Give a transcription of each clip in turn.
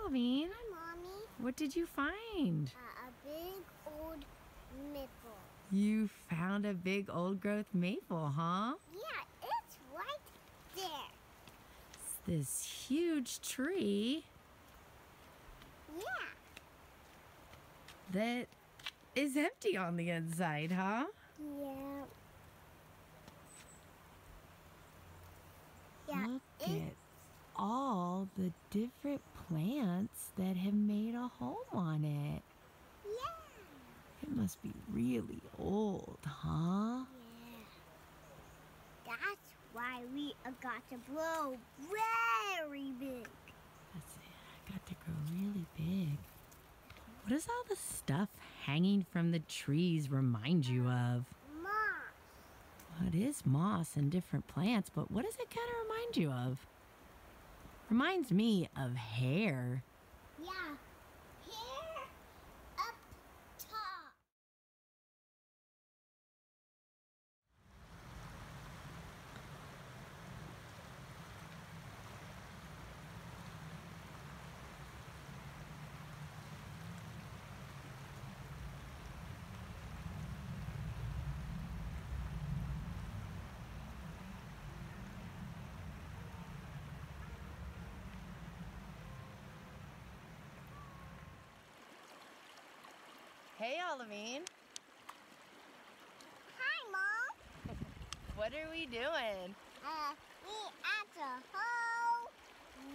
Olivine. Hi, Mommy. What did you find? A big old maple. You found a big old growth maple, huh? Yeah, it's right there. It's this huge tree Yeah. that is empty on the inside, huh? Yeah. Look at all the different plants that have made a home on it. Yeah. It must be really old, huh? Yeah. That's why we got to grow very big. That's it. I got to grow really big. What does all the stuff hanging from the trees remind you of? Moss. Well, it is moss and different plants, but what does it kind of remind you of? Reminds me of hair. Yeah. Here up top. Hey, Olivine. Hi, Mom. What are we doing? We at the whole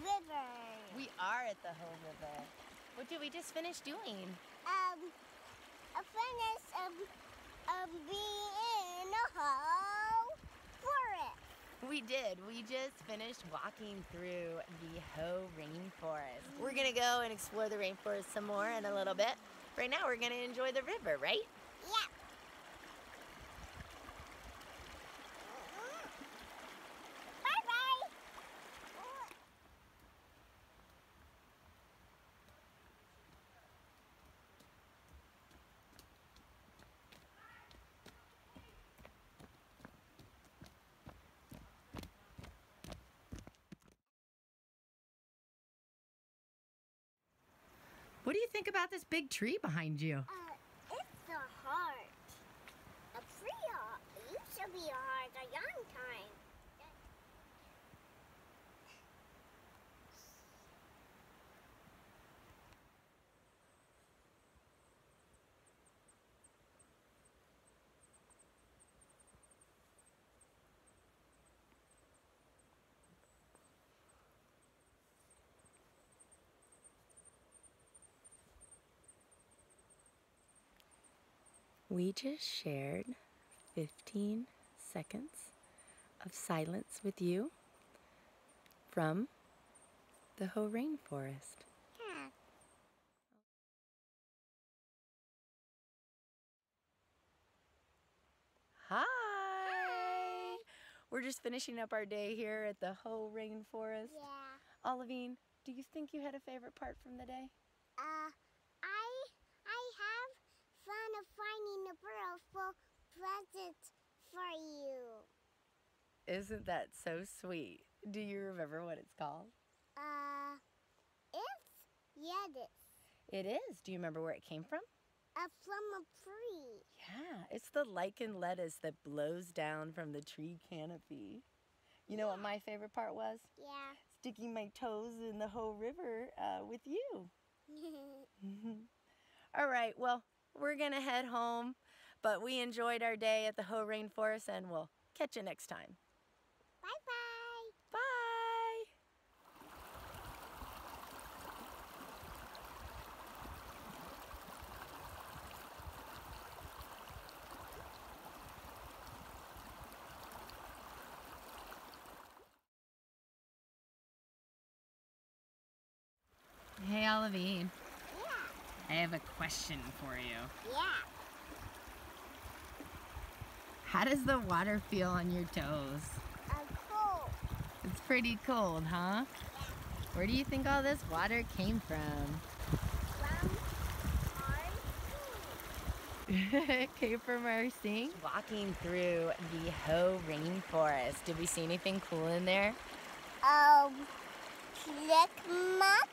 river. We are at the Ho River. What did we just finish doing? A finish being in the whole forest. We did. We just finished walking through the Ho Rainforest. We're gonna go and explore the rainforest some more in a little bit. Right now, we're gonna enjoy the river, right? Yeah. Bye-bye. What do you think about this big tree behind you? It's a heart. A tree heart. It used to be a heart a young time. We just shared 15 seconds of silence with you from the Ho Rainforest. Yeah. Hi! We're just finishing up our day here at the Ho Rainforest. Yeah. Olivine, do you think you had a favorite part from the day? I have fun of finding a beautiful present for you. Isn't that so sweet? Do you remember what it's called? It's lettuce. It is. Do you remember where it came from? From a tree. Yeah, it's the lichen lettuce that blows down from the tree canopy. You know what my favorite part was? Yeah. Sticking my toes in the Ho River with you. All right, well, we're gonna head home, but we enjoyed our day at the Ho Rainforest, and we'll catch you next time. Bye-bye. Bye! Hey, Olivine. Yeah. I have a question for you. Yeah. How does the water feel on your toes? Cool. It's pretty cold, huh? Yeah. Where do you think all this water came from? From our tree. It came from our sink. Walking through the Ho Rainforest. Did we see anything cool in there? Chipmunk.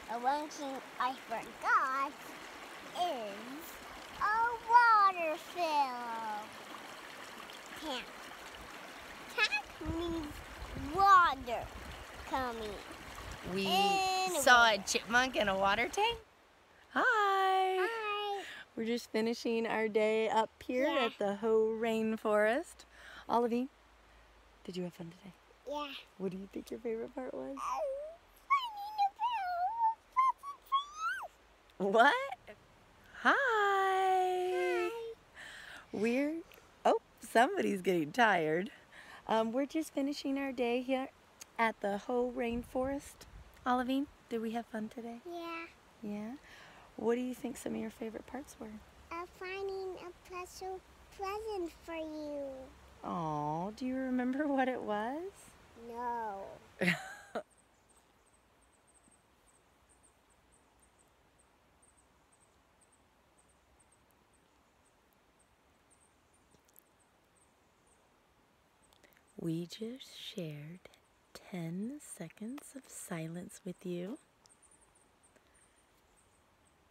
One thing I forgot is a water fill. Tank. Tank means water coming. We In saw water. a chipmunk in a water tank. Hi. Hi. We're just finishing our day up here Yeah. at the HOH Rainforest. Olivine, did you have fun today? Yeah. What do you think your favorite part was? What? Hi. Somebody's getting tired. We're just finishing our day here at the HOH Rainforest. Olivine, did we have fun today? Yeah. Yeah? What do you think some of your favorite parts were? Finding a special present for you. Oh, do you remember what it was? No. We just shared 10 seconds of silence with you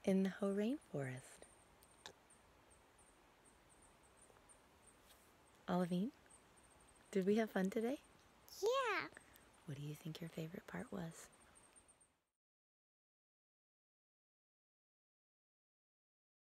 in the HOH Rainforest. Olivine, did we have fun today? Yeah. What do you think your favorite part was?